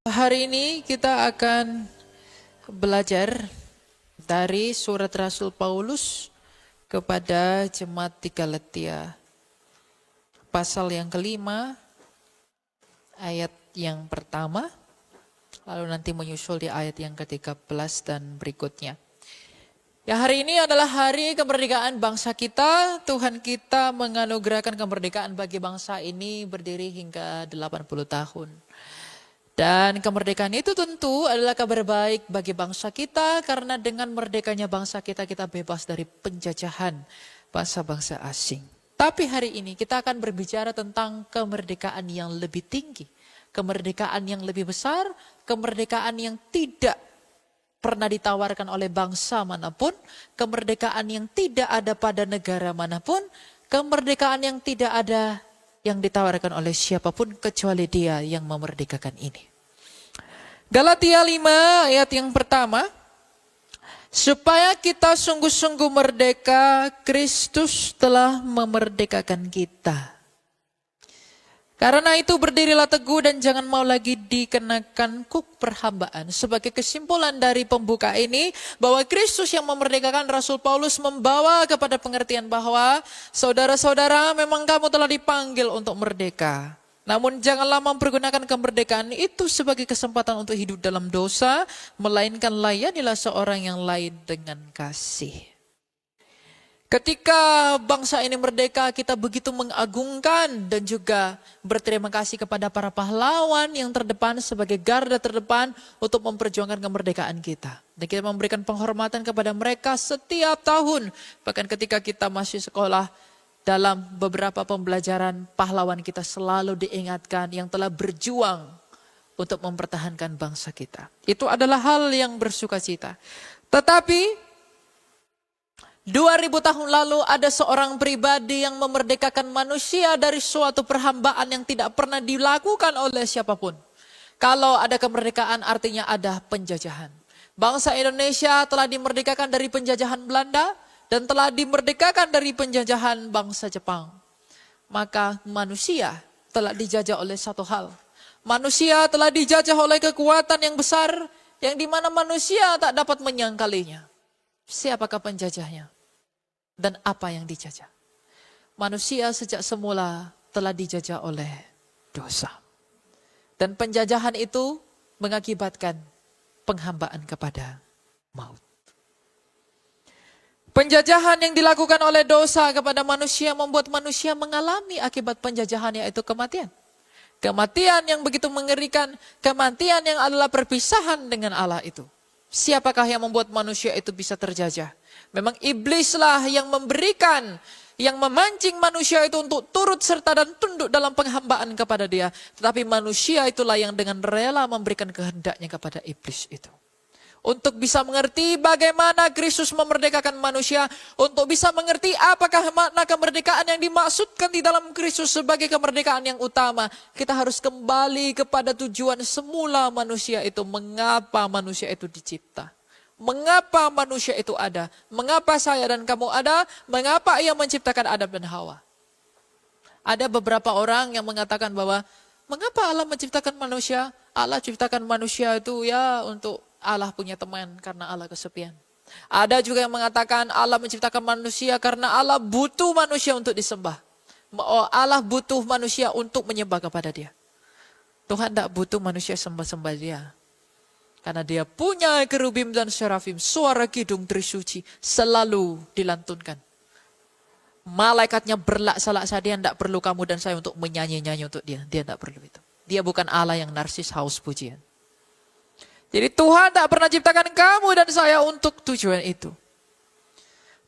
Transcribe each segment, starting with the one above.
Hari ini kita akan belajar dari surat Rasul Paulus kepada jemaat di Galatia. Pasal yang kelima, ayat yang pertama, lalu nanti menyusul di ayat yang ke-13 dan berikutnya. Ya, hari ini adalah hari kemerdekaan bangsa kita. Tuhan kita menganugerahkan kemerdekaan bagi bangsa ini berdiri hingga 80 tahun. Dan kemerdekaan itu tentu adalah kabar baik bagi bangsa kita, karena dengan merdekanya bangsa kita, kita bebas dari penjajahan bangsa-bangsa asing. Tapi hari ini kita akan berbicara tentang kemerdekaan yang lebih tinggi, kemerdekaan yang lebih besar, kemerdekaan yang tidak pernah ditawarkan oleh bangsa manapun, kemerdekaan yang tidak ada pada negara manapun, kemerdekaan yang tidak ada yang ditawarkan oleh siapapun kecuali Dia yang memerdekakan ini. Galatia 5 ayat yang pertama, supaya kita sungguh-sungguh merdeka, Kristus telah memerdekakan kita. Karena itu berdirilah teguh dan jangan mau lagi dikenakan kuk perhambaan. Sebagai kesimpulan dari pembuka ini, bahwa Kristus yang memerdekakan, Rasul Paulus membawa kepada pengertian bahwa saudara-saudara, memang kamu telah dipanggil untuk merdeka. Namun janganlah mempergunakan kemerdekaan itu sebagai kesempatan untuk hidup dalam dosa, melainkan layanilah seorang yang lain dengan kasih. Ketika bangsa ini merdeka, kita begitu mengagungkan dan juga berterima kasih kepada para pahlawan yang terdepan sebagai garda terdepan untuk memperjuangkan kemerdekaan kita. Dan kita memberikan penghormatan kepada mereka setiap tahun. Bahkan ketika kita masih sekolah, dalam beberapa pembelajaran, pahlawan kita selalu diingatkan yang telah berjuang untuk mempertahankan bangsa kita. Itu adalah hal yang bersukacita. Tetapi 2000 tahun lalu ada seorang pribadi yang memerdekakan manusia dari suatu perhambaan yang tidak pernah dilakukan oleh siapapun. Kalau ada kemerdekaan artinya ada penjajahan. Bangsa Indonesia telah dimerdekakan dari penjajahan Belanda dan telah dimerdekakan dari penjajahan bangsa Jepang. Maka manusia telah dijajah oleh satu hal. Manusia telah dijajah oleh kekuatan yang besar yang dimana manusia tak dapat menyangkalinya. Siapakah penjajahnya? Dan apa yang dijajah? Manusia sejak semula telah dijajah oleh dosa. Dan penjajahan itu mengakibatkan penghambaan kepada maut. Penjajahan yang dilakukan oleh dosa kepada manusia membuat manusia mengalami akibat penjajahan, yaitu kematian. Kematian yang begitu mengerikan, kematian yang adalah perpisahan dengan Allah itu. Siapakah yang membuat manusia itu bisa terjajah? Memang iblislah yang memberikan, yang memancing manusia itu untuk turut serta dan tunduk dalam penghambaan kepada dia. Tetapi manusia itulah yang dengan rela memberikan kehendaknya kepada iblis itu. Untuk bisa mengerti bagaimana Kristus memerdekakan manusia, untuk bisa mengerti apakah makna kemerdekaan yang dimaksudkan di dalam Kristus sebagai kemerdekaan yang utama, kita harus kembali kepada tujuan semula manusia itu. Mengapa manusia itu dicipta? Mengapa manusia itu ada? Mengapa saya dan kamu ada? Mengapa Ia menciptakan Adam dan Hawa? Ada beberapa orang yang mengatakan bahwa mengapa Allah menciptakan manusia? Allah ciptakan manusia itu ya untuk Allah punya teman karena Allah kesepian. Ada juga yang mengatakan Allah menciptakan manusia karena Allah butuh manusia untuk disembah. Allah butuh manusia untuk menyembah kepada Dia. Tuhan tidak butuh manusia sembah-sembah Dia. Karena Dia punya kerubim dan serafim, suara kidung trisuci selalu dilantunkan. Malaikatnya berlaksa-laksa, Dia tidak perlu kamu dan saya untuk menyanyi-nyanyi untuk Dia. Dia tidak perlu itu. Dia bukan Allah yang narsis haus pujian. Jadi Tuhan tak pernah ciptakan kamu dan saya untuk tujuan itu.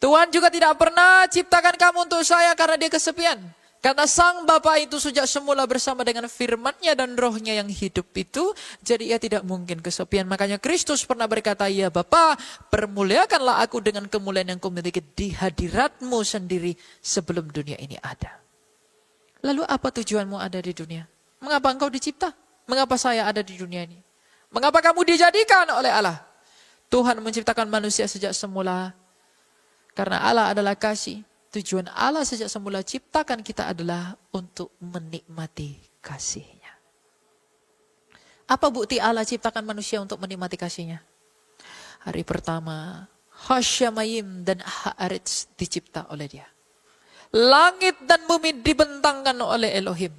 Tuhan juga tidak pernah ciptakan kamu untuk saya karena Dia kesepian. Karena Sang Bapa itu sejak semula bersama dengan firman-Nya dan Roh-Nya yang hidup itu, jadi Ia tidak mungkin kesepian. Makanya Kristus pernah berkata, ya Bapa, permuliakanlah aku dengan kemuliaan yang kumiliki di hadirat-Mu sendiri sebelum dunia ini ada. Lalu apa tujuanmu ada di dunia? Mengapa engkau dicipta? Mengapa saya ada di dunia ini? Mengapa kamu dijadikan oleh Allah? Tuhan menciptakan manusia sejak semula. Karena Allah adalah kasih. Tujuan Allah sejak semula ciptakan kita adalah untuk menikmati kasih-Nya. Apa bukti Allah ciptakan manusia untuk menikmati kasihnya? Hari pertama, Hasyamayim dan Haaretz dicipta oleh dia. Langit dan bumi dibentangkan oleh Elohim.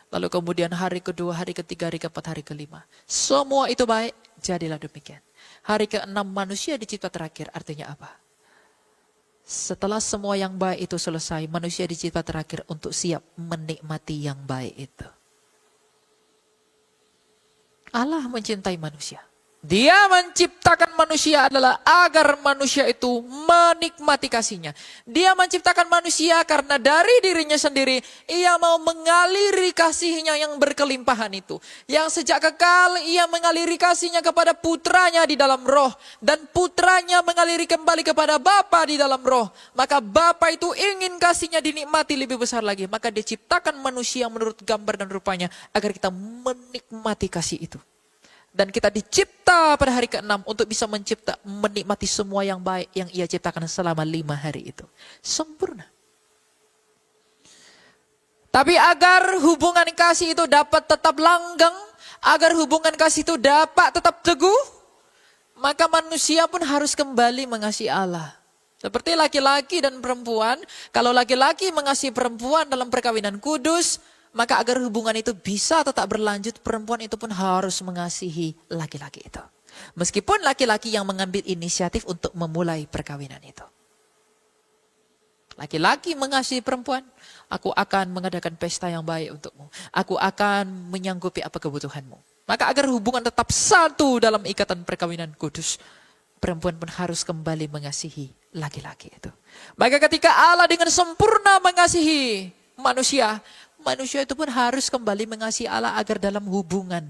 Lalu kemudian hari kedua, hari ketiga, hari keempat, hari kelima. Semua itu baik, jadilah demikian. Hari ke-6 manusia dicipta terakhir, artinya apa? Setelah semua yang baik itu selesai, manusia dicipta terakhir untuk siap menikmati yang baik itu. Allah mencintai manusia. Dia menciptakan manusia adalah agar manusia itu menikmati kasihnya. Dia menciptakan manusia karena dari dirinya sendiri, ia mau mengaliri kasihnya yang berkelimpahan itu. Yang sejak kekal ia mengaliri kasihnya kepada putranya di dalam roh. Dan putranya mengaliri kembali kepada Bapa di dalam roh. Maka Bapa itu ingin kasihnya dinikmati lebih besar lagi. Maka dia ciptakan manusia menurut gambar dan rupanya agar kita menikmati kasih itu. Dan kita dicipta pada hari ke-6 untuk bisa menikmati semua yang baik yang ia ciptakan selama 5 hari itu. Sempurna. Tapi agar hubungan kasih itu dapat tetap langgeng, agar hubungan kasih itu dapat tetap teguh, maka manusia pun harus kembali mengasihi Allah. Seperti laki-laki dan perempuan, kalau laki-laki mengasihi perempuan dalam perkawinan kudus, maka agar hubungan itu bisa tetap berlanjut, perempuan itu pun harus mengasihi laki-laki itu. Meskipun laki-laki yang mengambil inisiatif untuk memulai perkawinan itu. Laki-laki mengasihi perempuan, aku akan mengadakan pesta yang baik untukmu. Aku akan menyanggupi apa kebutuhanmu. Maka agar hubungan tetap satu dalam ikatan perkawinan kudus, perempuan pun harus kembali mengasihi laki-laki itu. Maka ketika Allah dengan sempurna mengasihi manusia, manusia itu pun harus kembali mengasihi Allah agar dalam hubungan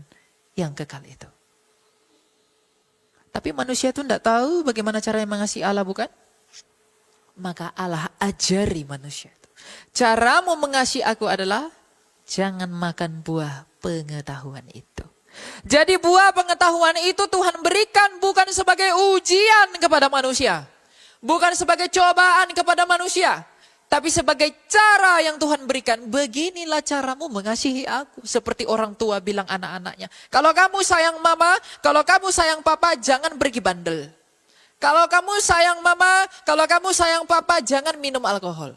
yang kekal itu. Tapi manusia itu tidak tahu bagaimana caranya mengasihi Allah, bukan? Maka Allah ajari manusia itu. Caramu mengasihi aku adalah jangan makan buah pengetahuan itu. Jadi buah pengetahuan itu Tuhan berikan bukan sebagai ujian kepada manusia. Bukan sebagai cobaan kepada manusia. Tapi sebagai cara yang Tuhan berikan, beginilah caramu mengasihi aku. Seperti orang tua bilang anak-anaknya, kalau kamu sayang mama, kalau kamu sayang papa, jangan pergi bandel. Kalau kamu sayang mama, kalau kamu sayang papa, jangan minum alkohol.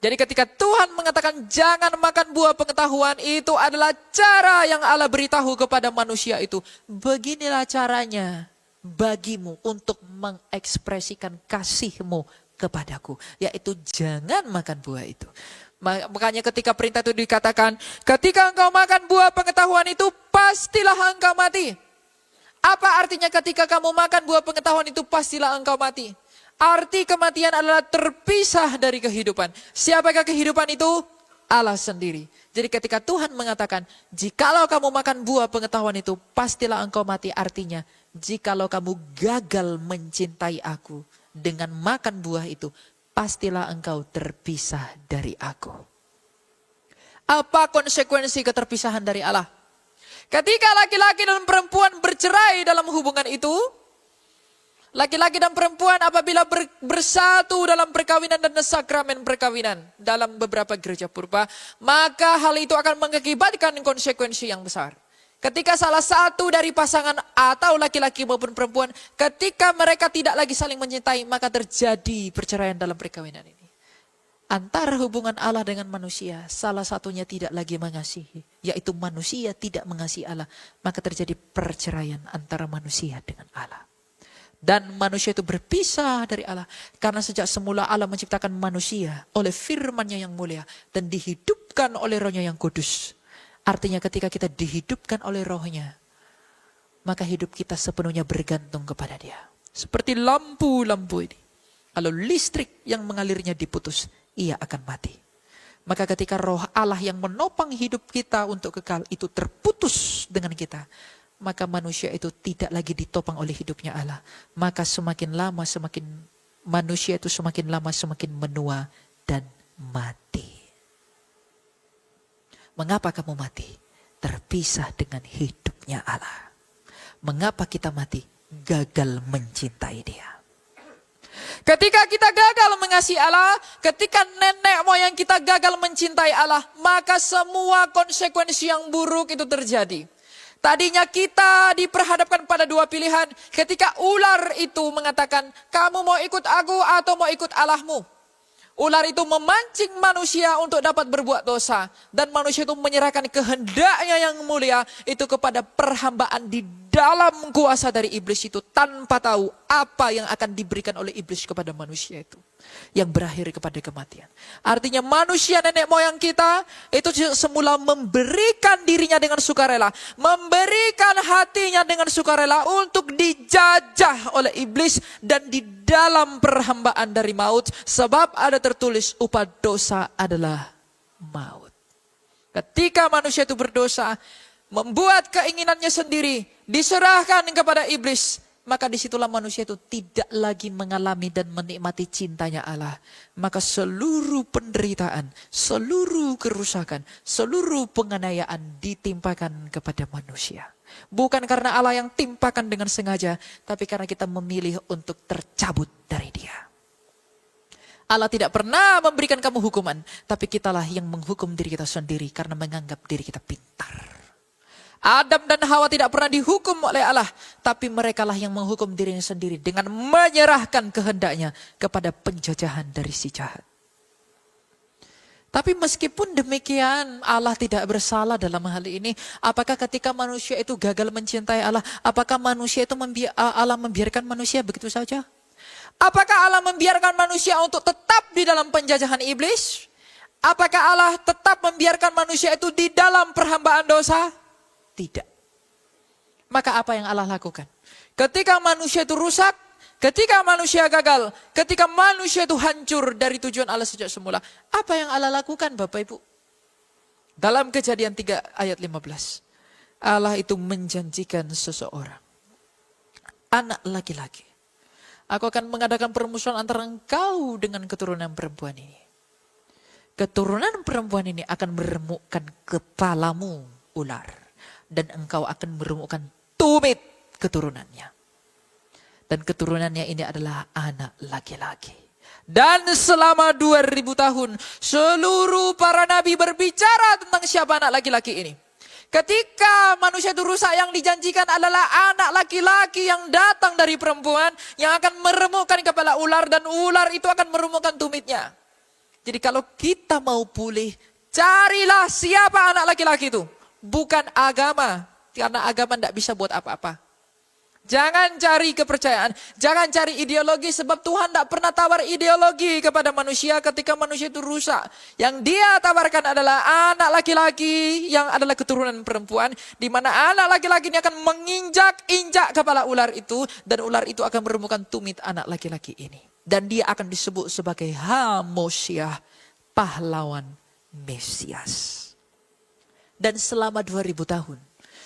Jadi ketika Tuhan mengatakan jangan makan buah pengetahuan, itu adalah cara yang Allah beritahu kepada manusia itu. Beginilah caranya bagimu untuk mengekspresikan kasihmu kepadaku, yaitu jangan makan buah itu. Makanya ketika perintah itu dikatakan, ketika engkau makan buah pengetahuan itu, pastilah engkau mati. Apa artinya ketika kamu makan buah pengetahuan itu, pastilah engkau mati? Arti kematian adalah terpisah dari kehidupan. Siapakah kehidupan itu? Allah sendiri. Jadi ketika Tuhan mengatakan, jikalau kamu makan buah pengetahuan itu, pastilah engkau mati. Artinya, jikalau kamu gagal mencintai aku, dengan makan buah itu, pastilah engkau terpisah dari aku. Apa konsekuensi keterpisahan dari Allah? Ketika laki-laki dan perempuan bercerai dalam hubungan itu, laki-laki dan perempuan apabila bersatu dalam perkawinan dan sakramen perkawinan dalam beberapa gereja purba, maka hal itu akan mengakibatkan konsekuensi yang besar. Ketika salah satu dari pasangan atau laki-laki maupun perempuan, ketika mereka tidak lagi saling mencintai, maka terjadi perceraian dalam perkawinan ini. Antara hubungan Allah dengan manusia, salah satunya tidak lagi mengasihi, yaitu manusia tidak mengasihi Allah, maka terjadi perceraian antara manusia dengan Allah. Dan manusia itu berpisah dari Allah, karena sejak semula Allah menciptakan manusia oleh firman-Nya yang mulia, dan dihidupkan oleh Roh-Nya yang kudus. Artinya ketika kita dihidupkan oleh Roh-Nya, maka hidup kita sepenuhnya bergantung kepada Dia. Seperti lampu-lampu ini. Kalau listrik yang mengalirnya diputus, ia akan mati. Maka ketika Roh Allah yang menopang hidup kita untuk kekal itu terputus dengan kita, maka manusia itu tidak lagi ditopang oleh hidupnya Allah. Maka semakin lama manusia itu semakin lama semakin menua dan mati. Mengapa kamu mati? Terpisah dengan hidupnya Allah. Mengapa kita mati? Gagal mencintai Dia. Ketika kita gagal mengasihi Allah, ketika nenek moyang kita gagal mencintai Allah, maka semua konsekuensi yang buruk itu terjadi. Tadinya kita diperhadapkan pada dua pilihan. Ketika ular itu mengatakan, kamu mau ikut aku atau mau ikut Allahmu. Ular itu memancing manusia untuk dapat berbuat dosa. Dan manusia itu menyerahkan kehendaknya yang mulia itu kepada perhambaan di dalam kuasa dari iblis itu. Tanpa tahu apa yang akan diberikan oleh iblis kepada manusia itu. Yang berakhir kepada kematian. Artinya manusia nenek moyang kita itu semula memberikan dirinya dengan sukarela. Memberikan hatinya dengan sukarela untuk dijajah oleh iblis. Dan di dalam perhambaan dari maut. Sebab ada tertulis upah dosa adalah maut. Ketika manusia itu berdosa, membuat keinginannya sendiri, diserahkan kepada iblis. Maka disitulah manusia itu tidak lagi mengalami dan menikmati cintanya Allah. Maka seluruh penderitaan, seluruh kerusakan, seluruh penganiayaan ditimpakan kepada manusia. Bukan karena Allah yang timpakan dengan sengaja, tapi karena kita memilih untuk tercabut dari Dia. Allah tidak pernah memberikan kamu hukuman, tapi kitalah yang menghukum diri kita sendiri karena menganggap diri kita pintar. Adam dan Hawa tidak pernah dihukum oleh Allah, tapi merekalah yang menghukum dirinya sendiri dengan menyerahkan kehendaknya kepada penjajahan dari si jahat. Tapi meskipun demikian, Allah tidak bersalah dalam hal ini. Apakah ketika manusia itu gagal mencintai Allah, apakah manusia itu Allah membiarkan manusia begitu saja? Apakah Allah membiarkan manusia untuk tetap di dalam penjajahan iblis? Apakah Allah tetap membiarkan manusia itu di dalam perhambaan dosa? Tidak. Maka apa yang Allah lakukan? Ketika manusia itu rusak, ketika manusia gagal, ketika manusia itu hancur dari tujuan Allah sejak semula, apa yang Allah lakukan Bapak Ibu? Dalam Kejadian 3 ayat 15, Allah itu menjanjikan seseorang, anak laki-laki. Aku akan mengadakan permusuhan antara engkau dengan keturunan perempuan ini. Keturunan perempuan ini akan meremukkan kepalamu ular. Dan engkau akan meremukkan tumit keturunannya. Dan keturunannya ini adalah anak laki-laki. Dan selama 2000 tahun seluruh para nabi berbicara tentang siapa anak laki-laki ini. Ketika manusia itu rusak, yang dijanjikan adalah anak laki-laki yang datang dari perempuan yang akan meremukkan kepala ular dan ular itu akan meremukkan tumitnya. Jadi kalau kita mau pulih, carilah siapa anak laki-laki itu. Bukan agama, karena agama tidak bisa buat apa-apa. Jangan cari kepercayaan, jangan cari ideologi, sebab Tuhan tidak pernah tawar ideologi kepada manusia ketika manusia itu rusak. Yang Dia tawarkan adalah anak laki-laki yang adalah keturunan perempuan, di mana anak laki-laki ini akan menginjak-injak kepala ular itu, dan ular itu akan meremukkan tumit anak laki-laki ini. Dan dia akan disebut sebagai Hamoshiach, pahlawan Mesias. Dan selama 2000 tahun,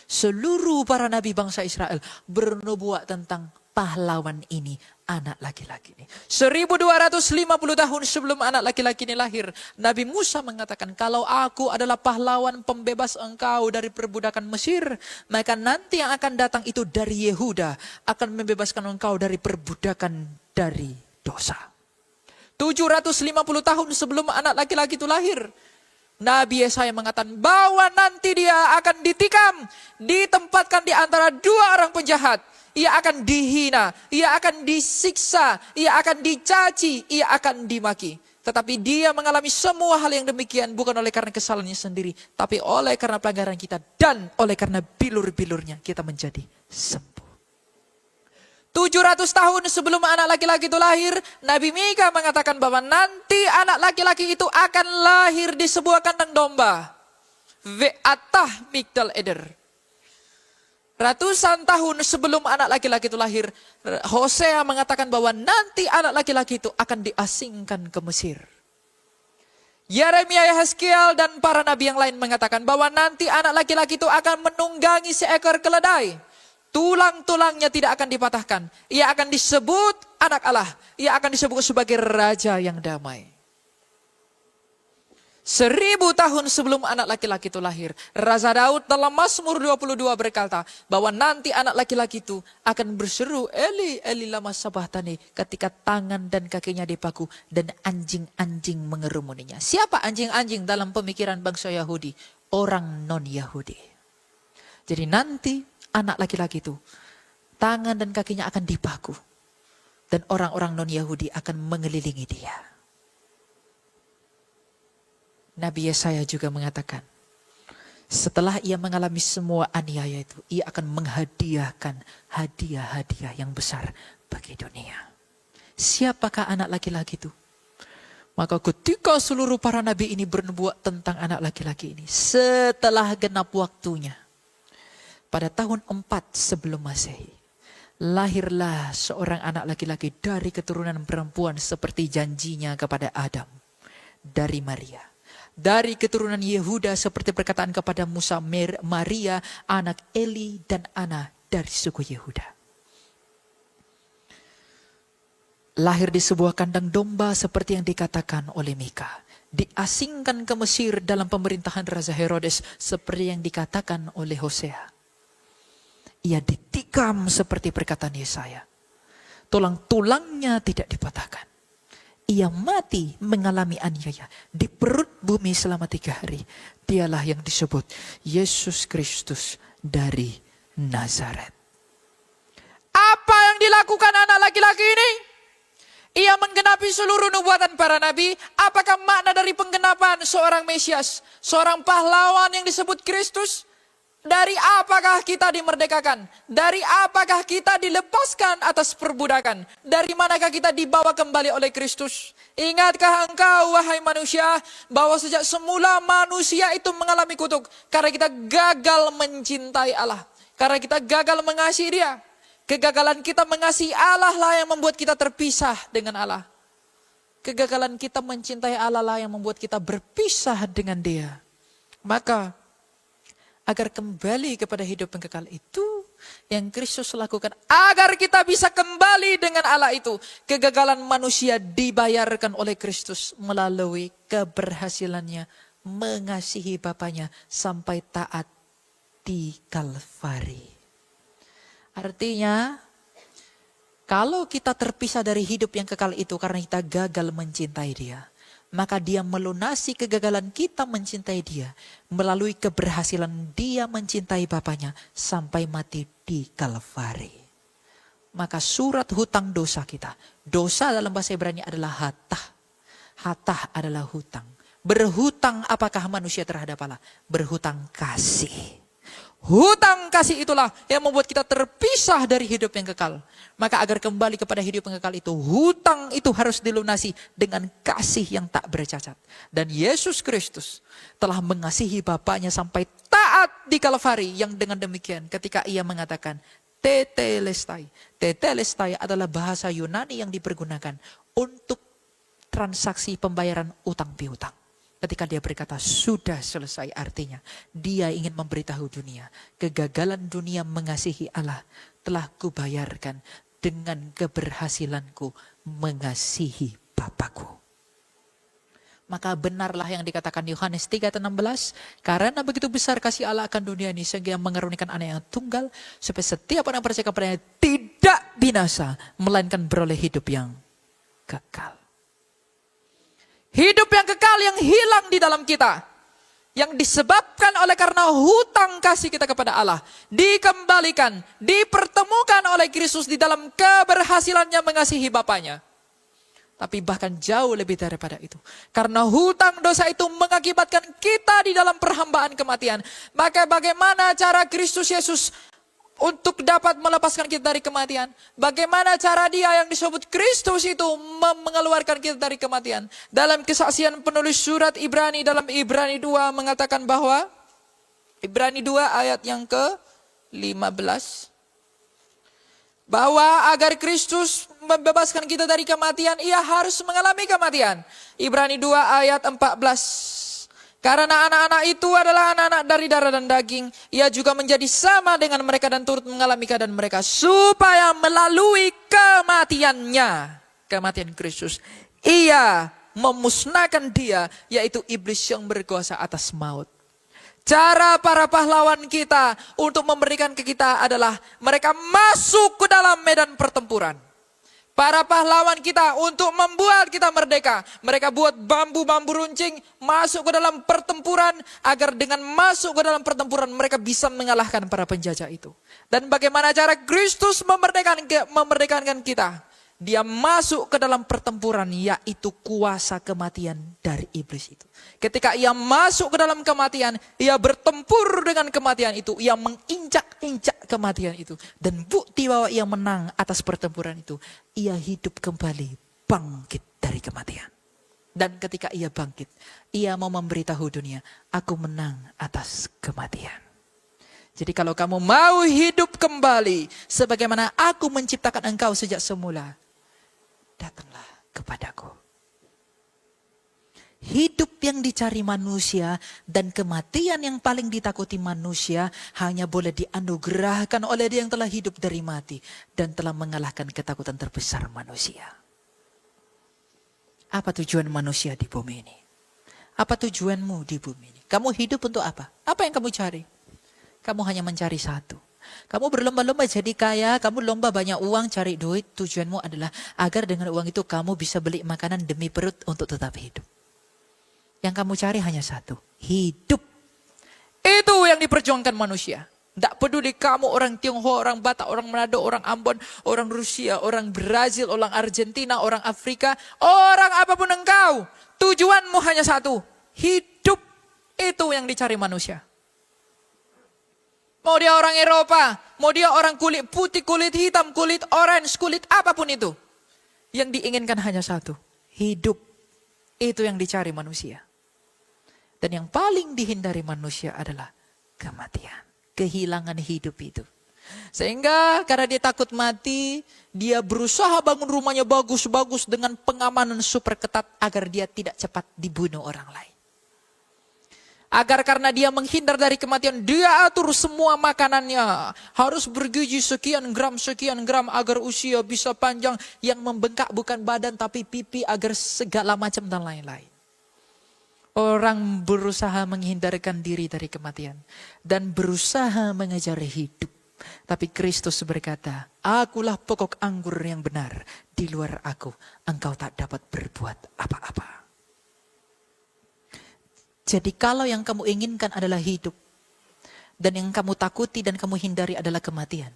seluruh para nabi bangsa Israel bernubuat tentang pahlawan ini, anak laki-laki ini. 1250 tahun sebelum anak laki-laki ini lahir, Nabi Musa mengatakan, kalau aku adalah pahlawan pembebas engkau dari perbudakan Mesir, maka nanti yang akan datang itu dari Yehuda, akan membebaskan engkau dari perbudakan dari dosa. 750 tahun sebelum anak laki-laki itu lahir, Nabi Yesaya mengatakan bahwa nanti dia akan ditikam, ditempatkan di antara dua orang penjahat. Ia akan dihina, ia akan disiksa, ia akan dicaci, ia akan dimaki. Tetapi dia mengalami semua hal yang demikian bukan oleh karena kesalahannya sendiri, tapi oleh karena pelanggaran kita dan oleh karena bilur-bilurnya kita menjadi sembuh. 700 tahun sebelum anak laki-laki itu lahir, Nabi Mika mengatakan bahwa nanti anak laki-laki itu akan lahir di sebuah kandang domba. Ve'atah Migdal Eder. Ratusan tahun sebelum anak laki-laki itu lahir, Hosea mengatakan bahwa nanti anak laki-laki itu akan diasingkan ke Mesir. Yeremia, Yehezkiel dan para nabi yang lain mengatakan bahwa nanti anak laki-laki itu akan menunggangi seekor keledai. Tulang-tulangnya tidak akan dipatahkan. Ia akan disebut anak Allah. Ia akan disebut sebagai raja yang damai. 1000 tahun sebelum anak laki-laki itu lahir, Raja Daud dalam Mazmur 22 berkata bahwa nanti anak laki-laki itu akan berseru, Eli, Eli lama sabachthani, ketika tangan dan kakinya dipaku dan anjing-anjing mengerumuninya. Siapa anjing-anjing dalam pemikiran bangsa Yahudi? Orang non-Yahudi. Jadi nanti anak laki-laki itu, tangan dan kakinya akan dipaku. Dan orang-orang non-Yahudi akan mengelilingi dia. Nabi Yesaya juga mengatakan, setelah ia mengalami semua aniaya itu, ia akan menghadiahkan hadiah-hadiah yang besar bagi dunia. Siapakah anak laki-laki itu? Maka ketika seluruh para nabi ini bernubuat tentang anak laki-laki ini, setelah genap waktunya, pada tahun 4 sebelum Masehi, lahirlah seorang anak laki-laki dari keturunan perempuan seperti janjinya kepada Adam, dari Maria. Dari keturunan Yehuda seperti perkataan kepada Musa, Maria anak Eli dan Ana dari suku Yehuda. Lahir di sebuah kandang domba seperti yang dikatakan oleh Mika. Diasingkan ke Mesir dalam pemerintahan Raja Herodes seperti yang dikatakan oleh Hosea. Ia ditikam seperti perkataan Yesaya. Tulang-tulangnya tidak dipatahkan. Ia mati mengalami aniaya di perut bumi selama 3 hari. Dialah yang disebut Yesus Kristus dari Nazaret. Apa yang dilakukan anak laki-laki ini? Ia menggenapi seluruh nubuatan para nabi. Apakah makna dari penggenapan seorang Mesias? Seorang pahlawan yang disebut Kristus? Dari apakah kita dimerdekakan? Dari apakah kita dilepaskan atas perbudakan? Dari manakah kita dibawa kembali oleh Kristus? Ingatkah engkau, wahai manusia, bahwa sejak semula manusia itu mengalami kutuk karena kita gagal mencintai Allah, karena kita gagal mengasihi Dia. Kegagalan kita mengasihi Allah lah yang membuat kita terpisah dengan Allah. Kegagalan kita mencintai Allah lah yang membuat kita berpisah dengan Dia. Maka agar kembali kepada hidup yang kekal itu yang Kristus lakukan. Agar kita bisa kembali dengan Allah itu. Kegagalan manusia dibayarkan oleh Kristus melalui keberhasilannya mengasihi Bapaknya sampai taat di Kalvari. Artinya, kalau kita terpisah dari hidup yang kekal itu karena kita gagal mencintai Dia, maka Dia melunasi kegagalan kita mencintai Dia melalui keberhasilan Dia mencintai Bapaknya sampai mati di Kalvari. Maka surat hutang dosa kita. Dosa dalam bahasa Ibrani adalah hatah. Hatah adalah hutang. Berhutang apakah manusia terhadap Allah? Berhutang kasih. Hutang kasih itulah yang membuat kita terpisah dari hidup yang kekal. Maka agar kembali kepada hidup yang kekal itu, hutang itu harus dilunasi dengan kasih yang tak bercacat. Dan Yesus Kristus telah mengasihi Bapaknya sampai taat di Kalvari, yang dengan demikian ketika Ia mengatakan tetelestai. Tetelestai adalah bahasa Yunani yang dipergunakan untuk transaksi pembayaran utang piutang. Ketika Dia berkata sudah selesai, artinya Dia ingin memberitahu dunia, kegagalan dunia mengasihi Allah telah kubayarkan dengan keberhasilanku mengasihi Bapakku. Maka benarlah yang dikatakan Yohanes 3:16, karena begitu besar kasih Allah akan dunia ini sehingga mengaruniakan anak yang tunggal supaya setiap orang yang percaya kepadanya tidak binasa melainkan beroleh hidup yang kekal. Hidup yang kekal yang hilang di dalam kita. Yang disebabkan oleh karena hutang kasih kita kepada Allah. Dikembalikan, dipertemukan oleh Kristus di dalam keberhasilannya mengasihi Bapaknya. Tapi bahkan jauh lebih daripada itu. Karena hutang dosa itu mengakibatkan kita di dalam perhambaan kematian. Maka bagaimana cara Kristus Yesus untuk dapat melepaskan kita dari kematian? Bagaimana cara Dia yang disebut Kristus itu mengeluarkan kita dari kematian? Dalam kesaksian penulis surat Ibrani dalam Ibrani 2 mengatakan bahwa Ibrani 2 ayat yang ke-15, bahwa agar Kristus membebaskan kita dari kematian, Ia harus mengalami kematian. Ibrani 2 ayat 14. Karena anak-anak itu adalah anak-anak dari darah dan daging, Ia juga menjadi sama dengan mereka dan turut mengalami keadaan mereka, supaya melalui kematiannya, kematian Kristus, Ia memusnahkan dia, yaitu iblis yang berkuasa atas maut. Cara para pahlawan kita untuk memberikan ke kita adalah mereka masuk ke dalam medan pertempuran. Para pahlawan kita untuk membuat kita merdeka. Mereka buat bambu-bambu runcing masuk ke dalam pertempuran. Agar dengan masuk ke dalam pertempuran mereka bisa mengalahkan para penjajah itu. Dan bagaimana cara Kristus memerdekakan kita? Dia masuk ke dalam pertempuran, yaitu kuasa kematian dari iblis itu. Ketika ia masuk ke dalam kematian, ia bertempur dengan kematian itu. Ia menginjak-injak kematian itu. Dan bukti bahwa ia menang atas pertempuran itu. Ia hidup kembali, bangkit dari kematian. Dan ketika ia bangkit, ia mau memberitahu dunia, aku menang atas kematian. Jadi kalau kamu mau hidup kembali, sebagaimana aku menciptakan engkau sejak semula, datanglah kepadaku. Hidup yang dicari manusia dan kematian yang paling ditakuti manusia hanya boleh dianugerahkan oleh Dia yang telah hidup dari mati dan telah mengalahkan ketakutan terbesar manusia. Apa tujuan manusia di bumi ini? Apa tujuanmu di bumi ini? Kamu hidup untuk apa? Apa yang kamu cari? Kamu hanya mencari satu. Kamu berlomba-lomba jadi kaya, kamu lomba banyak uang, cari duit. Tujuanmu adalah agar dengan uang itu kamu bisa beli makanan demi perut untuk tetap hidup. Yang kamu cari hanya satu, hidup. Itu yang diperjuangkan manusia. Tidak peduli kamu orang Tionghoa, orang Batak, orang Manado, orang Ambon, orang Rusia, orang Brazil, orang Argentina, orang Afrika, orang apapun engkau. Tujuanmu hanya satu, hidup. Itu yang dicari manusia. Mau dia orang Eropa, mau dia orang kulit putih, kulit hitam, kulit orange, kulit apapun itu. Yang diinginkan hanya satu, hidup. Itu yang dicari manusia. Dan yang paling dihindari manusia adalah kematian. Kehilangan hidup itu. Sehingga karena dia takut mati, dia berusaha bangun rumahnya bagus-bagus dengan pengamanan super ketat agar dia tidak cepat dibunuh orang lain. Agar karena dia menghindar dari kematian, dia atur semua makanannya. Harus bergizi sekian gram agar usia bisa panjang. Yang membengkak bukan badan tapi pipi agar segala macam dan lain-lain. Orang berusaha menghindarkan diri dari kematian. Dan berusaha mengejar hidup. Tapi Kristus berkata, akulah pokok anggur yang benar. Di luar aku, engkau tak dapat berbuat apa-apa. Jadi kalau yang kamu inginkan adalah hidup. Dan yang kamu takuti dan kamu hindari adalah kematian.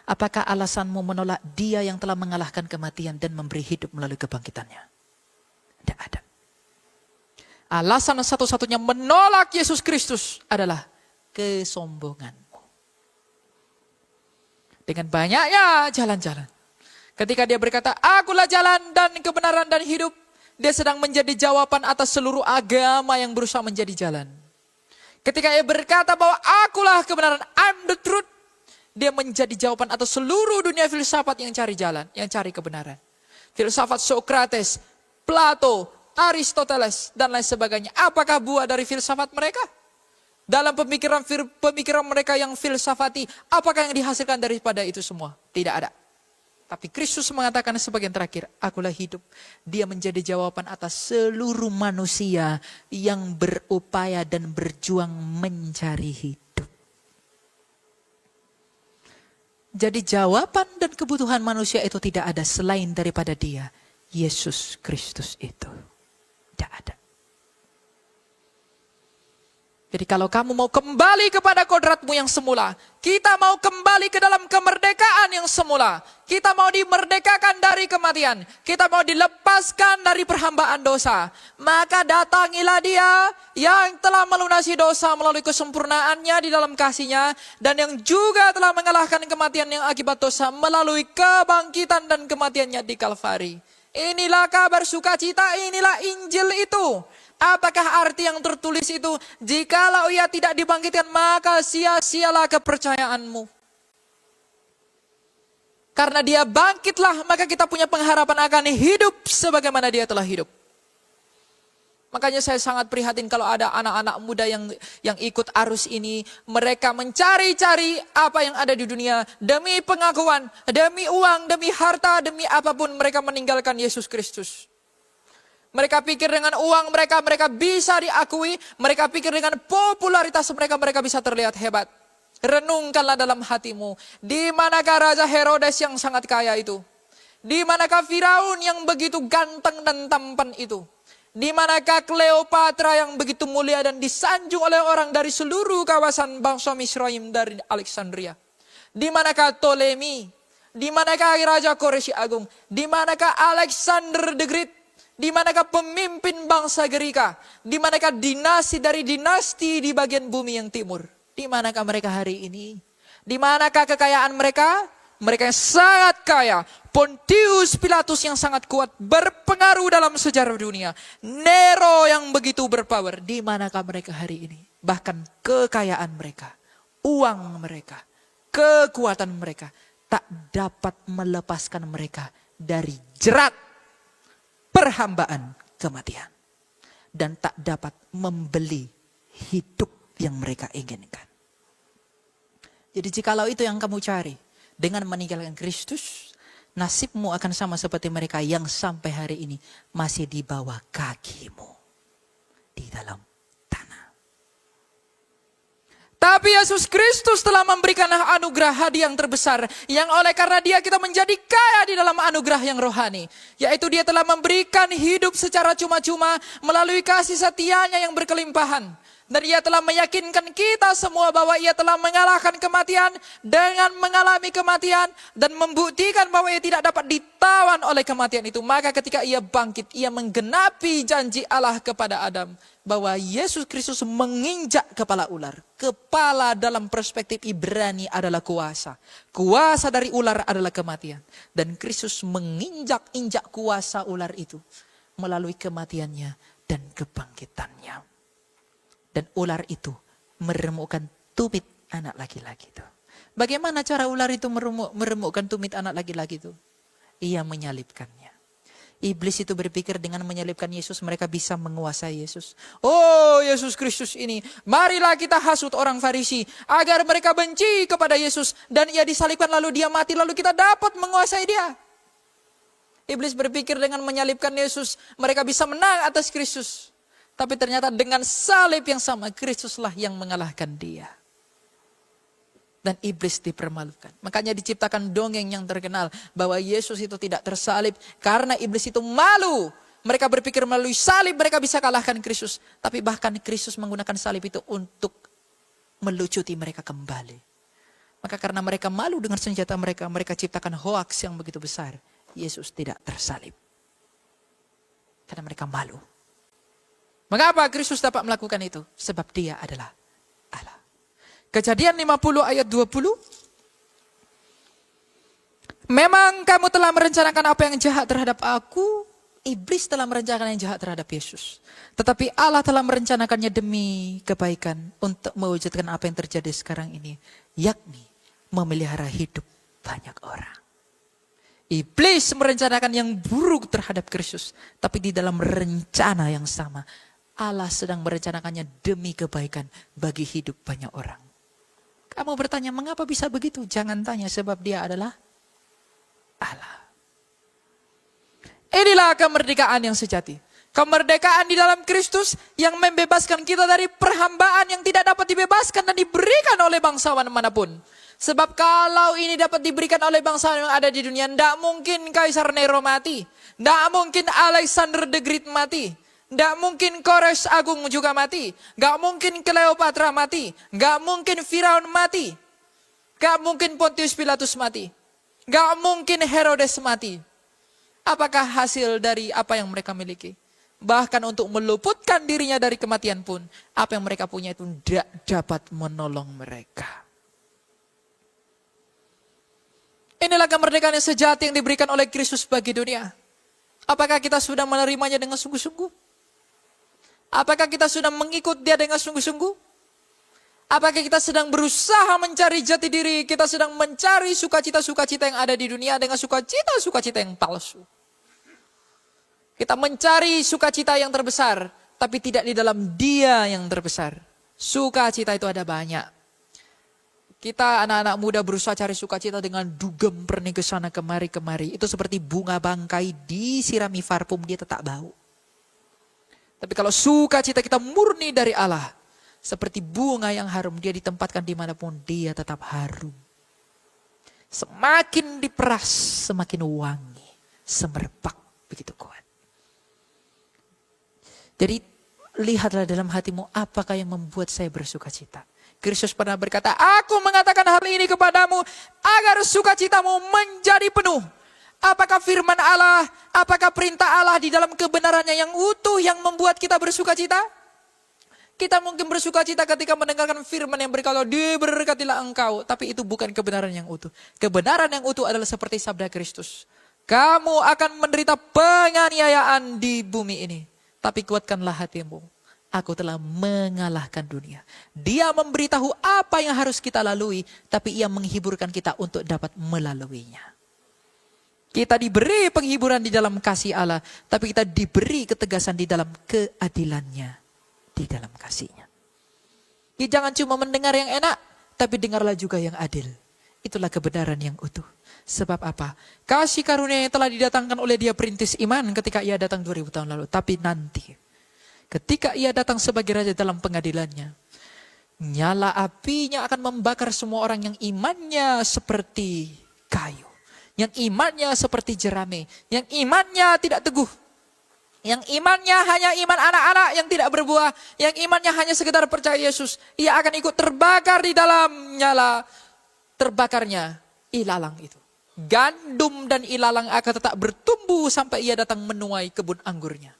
Apakah alasanmu menolak Dia yang telah mengalahkan kematian dan memberi hidup melalui kebangkitannya? Tidak ada. Alasan satu-satunya menolak Yesus Kristus adalah kesombonganmu. Dengan banyaknya jalan-jalan. Ketika Dia berkata, akulah jalan dan kebenaran dan hidup. Dia sedang menjadi jawaban atas seluruh agama yang berusaha menjadi jalan. Ketika ia berkata bahwa akulah kebenaran, I'm the truth. Dia menjadi jawaban atas seluruh dunia filsafat yang cari jalan, yang cari kebenaran. Filsafat Socrates, Plato, Aristoteles, dan lain sebagainya. Apakah buah dari filsafat mereka? Dalam pemikiran mereka yang filsafati, apakah yang dihasilkan daripada itu semua? Tidak ada. Tapi Kristus mengatakan sebagian terakhir, akulah hidup. Dia menjadi jawaban atas seluruh manusia yang berupaya dan berjuang mencari hidup. Jadi jawaban dan kebutuhan manusia itu tidak ada selain daripada Dia, Yesus Kristus itu. Tidak ada. Jadi kalau kamu mau kembali kepada kodratmu yang semula, kita mau kembali ke dalam kemerdekaan yang semula, kita mau dimerdekakan dari kematian, kita mau dilepaskan dari perhambaan dosa, maka datangilah Dia yang telah melunasi dosa melalui kesempurnaannya di dalam kasih-Nya, dan yang juga telah mengalahkan kematian yang akibat dosa melalui kebangkitan dan kematiannya di Kalvari. Inilah kabar sukacita, inilah Injil itu. Apakah arti yang tertulis itu? Jikalau ia tidak dibangkitkan, maka sia-sialah kepercayaanmu. Karena Dia bangkitlah, maka kita punya pengharapan akan hidup sebagaimana Dia telah hidup. Makanya saya sangat prihatin kalau ada anak-anak muda yang ikut arus ini. Mereka mencari-cari apa yang ada di dunia. Demi pengakuan, demi uang, demi harta, demi apapun mereka meninggalkan Yesus Kristus. Mereka pikir dengan uang mereka bisa diakui. Mereka pikir dengan popularitas mereka bisa terlihat hebat. Renungkanlah dalam hatimu. Di manakah Raja Herodes yang sangat kaya itu? Di manakah Firaun yang begitu ganteng dan tampan itu? Di manakah Kleopatra yang begitu mulia dan disanjung oleh orang dari seluruh kawasan bangsa Misraim dari Alexandria? Di manakah Ptolemy? Di manakah Raja Koreshi Agung? Di manakah Alexander the Great? Di manakah pemimpin bangsa Gerika? Di manakah dinasti dari dinasti di bagian bumi yang timur? Di manakah mereka hari ini? Di manakah kekayaan mereka? Mereka yang sangat kaya. Pontius Pilatus yang sangat kuat, berpengaruh dalam sejarah dunia. Nero yang begitu berpower. Di manakah mereka hari ini? Bahkan kekayaan mereka, uang mereka, kekuatan mereka tak dapat melepaskan mereka dari jerat perhambaan kematian. Dan tak dapat membeli hidup yang mereka inginkan. Jadi jikalau itu yang kamu cari, dengan meninggalkan Kristus, nasibmu akan sama seperti mereka yang sampai hari ini masih di bawah kakimu. Di dalam tanah. Tapi Yesus Kristus telah memberikan anugerah hadiah yang terbesar. Yang oleh karena dia kita menjadi kaya di dalam anugerah yang rohani. Yaitu dia telah memberikan hidup secara cuma-cuma melalui kasih setianya yang berkelimpahan. Dan ia telah meyakinkan kita semua bahwa ia telah mengalahkan kematian dengan mengalami kematian. Dan membuktikan bahwa ia tidak dapat ditawan oleh kematian itu. Maka ketika ia bangkit, ia menggenapi janji Allah kepada Adam. Bahwa Yesus Kristus menginjak kepala ular. Kepala dalam perspektif Ibrani adalah kuasa. Kuasa dari ular adalah kematian. Dan Kristus menginjak-injak kuasa ular itu. Melalui kematiannya dan kebangkitannya. Dan ular itu meremukkan tumit anak laki-laki itu. Bagaimana cara ular itu meremukkan tumit anak laki-laki itu? Ia menyalibkannya. Iblis itu berpikir dengan menyalibkan Yesus mereka bisa menguasai Yesus. Oh Yesus Kristus ini, marilah kita hasut orang Farisi agar mereka benci kepada Yesus. Dan ia disalibkan lalu dia mati lalu kita dapat menguasai dia. Iblis berpikir dengan menyalibkan Yesus mereka bisa menang atas Kristus. Tapi ternyata dengan salib yang sama, Kristuslah yang mengalahkan dia. Dan iblis dipermalukan. Makanya diciptakan dongeng yang terkenal bahwa Yesus itu tidak tersalib karena iblis itu malu. Mereka berpikir melalui salib mereka bisa kalahkan Kristus. Tapi bahkan Kristus menggunakan salib itu untuk melucuti mereka kembali. Maka karena mereka malu dengan senjata mereka, mereka ciptakan hoaks yang begitu besar. Yesus tidak tersalib. Karena mereka malu. Mengapa Kristus dapat melakukan itu? Sebab dia adalah Allah. Kejadian 50 ayat 20. Memang kamu telah merencanakan apa yang jahat terhadap aku. Iblis telah merencanakan yang jahat terhadap Yesus. Tetapi Allah telah merencanakannya demi kebaikan. Untuk mewujudkan apa yang terjadi sekarang ini. Yakni memelihara hidup banyak orang. Iblis merencanakan yang buruk terhadap Kristus. Tapi di dalam rencana yang sama. Allah sedang merencanakannya demi kebaikan bagi hidup banyak orang. Kamu bertanya, mengapa bisa begitu? Jangan tanya, sebab dia adalah Allah. Inilah kemerdekaan yang sejati. Kemerdekaan di dalam Kristus yang membebaskan kita dari perhambaan yang tidak dapat dibebaskan dan diberikan oleh bangsawan manapun. Sebab kalau ini dapat diberikan oleh bangsawan yang ada di dunia, tidak mungkin Kaisar Nero mati. Tidak mungkin Alexander the Great mati. Gak mungkin Koresh Agung juga mati. Gak mungkin Kleopatra mati. Gak mungkin Firaun mati. Gak mungkin Pontius Pilatus mati. Gak mungkin Herodes mati. Apakah hasil dari apa yang mereka miliki? Bahkan untuk meluputkan dirinya dari kematian pun, apa yang mereka punya itu tidak dapat menolong mereka. Inilah kemerdekaan yang sejati yang diberikan oleh Kristus bagi dunia. Apakah kita sudah menerimanya dengan sungguh-sungguh? Apakah kita sudah mengikut dia dengan sungguh-sungguh? Apakah kita sedang berusaha mencari jati diri? Kita sedang mencari sukacita-sukacita yang ada di dunia dengan sukacita-sukacita yang palsu. Kita mencari sukacita yang terbesar, tapi tidak di dalam dia yang terbesar. Sukacita itu ada banyak. Kita anak-anak muda berusaha cari sukacita dengan dugem perni ke sana kemari-kemari. Itu seperti bunga bangkai disirami parfum, dia tetap bau. Tapi kalau sukacita kita murni dari Allah, seperti bunga yang harum, dia ditempatkan dimanapun, dia tetap harum. Semakin diperas, semakin wangi. semerbak, begitu kuat. Jadi lihatlah dalam hatimu apakah yang membuat saya bersuka cita. Kristus pernah berkata, aku mengatakan hal ini kepadamu agar sukacitamu menjadi penuh. Apakah firman Allah, apakah perintah Allah di dalam kebenarannya yang utuh yang membuat kita bersuka cita? Kita mungkin bersuka cita ketika mendengarkan firman yang berkata, diberkatilah engkau. Tapi itu bukan kebenaran yang utuh. Kebenaran yang utuh adalah seperti sabda Kristus. Kamu akan menderita penganiayaan di bumi ini. Tapi kuatkanlah hatimu. Aku telah mengalahkan dunia. Dia memberitahu apa yang harus kita lalui, tapi ia menghiburkan kita untuk dapat melaluinya. Kita diberi penghiburan di dalam kasih Allah, tapi kita diberi ketegasan di dalam keadilannya, di dalam kasihnya. Ya, jangan cuma mendengar yang enak, tapi dengarlah juga yang adil. Itulah kebenaran yang utuh. Sebab apa? Kasih karunia yang telah didatangkan oleh Dia perintis iman ketika ia datang 2000 tahun lalu. Tapi nanti, ketika ia datang sebagai raja dalam pengadilannya, nyala apinya akan membakar semua orang yang imannya seperti kayu. Yang imannya seperti jerami. Yang imannya tidak teguh. Yang imannya hanya iman anak-anak yang tidak berbuah. Yang imannya hanya sekedar percaya Yesus. Ia akan ikut terbakar di dalam nyala terbakarnya ilalang itu. Gandum dan ilalang akan tetap bertumbuh sampai ia datang menuai kebun anggurnya.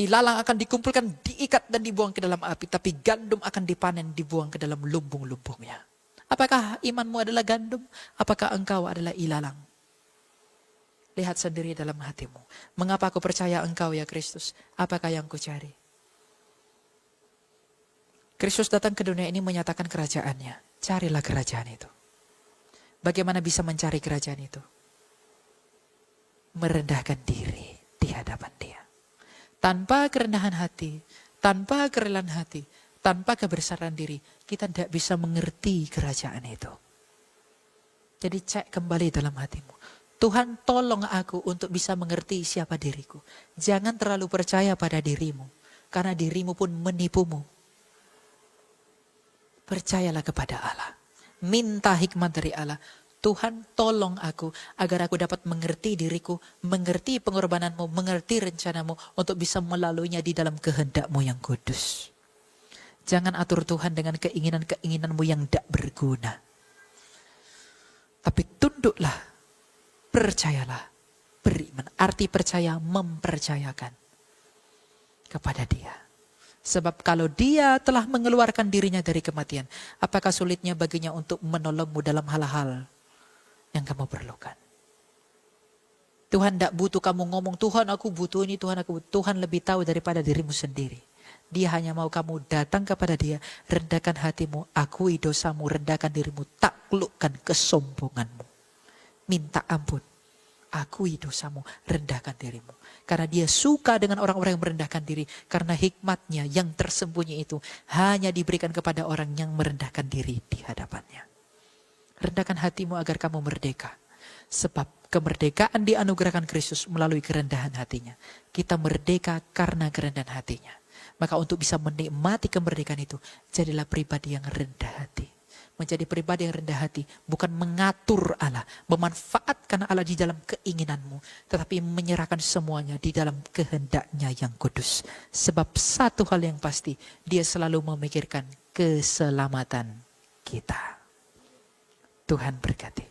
Ilalang akan dikumpulkan, diikat dan dibuang ke dalam api. Tapi gandum akan dipanen, dibuang ke dalam lumbung-lumbungnya. Apakah imanmu adalah gandum? Apakah engkau adalah ilalang? Lihat sendiri dalam hatimu. Mengapa aku percaya engkau ya Kristus? Apakah yang kucari? Kristus datang ke dunia ini menyatakan kerajaannya. Carilah kerajaan itu. Bagaimana bisa mencari kerajaan itu? Merendahkan diri di hadapan Dia. Tanpa kerendahan hati, tanpa kerelaan hati, tanpa kebesaran diri, kita tidak bisa mengerti kerajaan itu. Jadi cek kembali dalam hatimu. Tuhan, tolong aku untuk bisa mengerti siapa diriku. Jangan terlalu percaya pada dirimu, karena dirimu pun menipumu. Percayalah kepada Allah. Minta hikmat dari Allah. Tuhan, tolong aku agar aku dapat mengerti diriku, mengerti pengorbananmu, mengerti rencanamu untuk bisa melaluinya di dalam kehendak-Mu yang kudus. Jangan atur Tuhan dengan keinginan-keinginanmu yang tidak berguna. Tapi tunduklah, percayalah, beriman. Arti percaya, mempercayakan kepada Dia. Sebab kalau Dia telah mengeluarkan dirinya dari kematian, apakah sulitnya baginya untuk menolongmu dalam hal-hal yang kamu perlukan? Tuhan tidak butuh kamu ngomong, Tuhan aku butuh ini, Tuhan aku butuh. Tuhan lebih tahu daripada dirimu sendiri. Dia hanya mau kamu datang kepada Dia, rendahkan hatimu, akui dosamu, rendahkan dirimu, taklukkan kesombonganmu. Minta ampun, akui dosamu, rendahkan dirimu. Karena Dia suka dengan orang-orang yang merendahkan diri. Karena hikmatnya yang tersembunyi itu hanya diberikan kepada orang yang merendahkan diri di hadapannya. Rendahkan hatimu agar kamu merdeka. Sebab kemerdekaan dianugerahkan Kristus melalui kerendahan hatinya. Kita merdeka karena kerendahan hatinya. Maka untuk bisa menikmati kemerdekaan itu, jadilah pribadi yang rendah hati. Menjadi pribadi yang rendah hati bukan mengatur Allah, memanfaatkan Allah di dalam keinginanmu, tetapi menyerahkan semuanya di dalam kehendak-Nya yang kudus. Sebab satu hal yang pasti, Dia selalu memikirkan keselamatan kita. Tuhan berkati.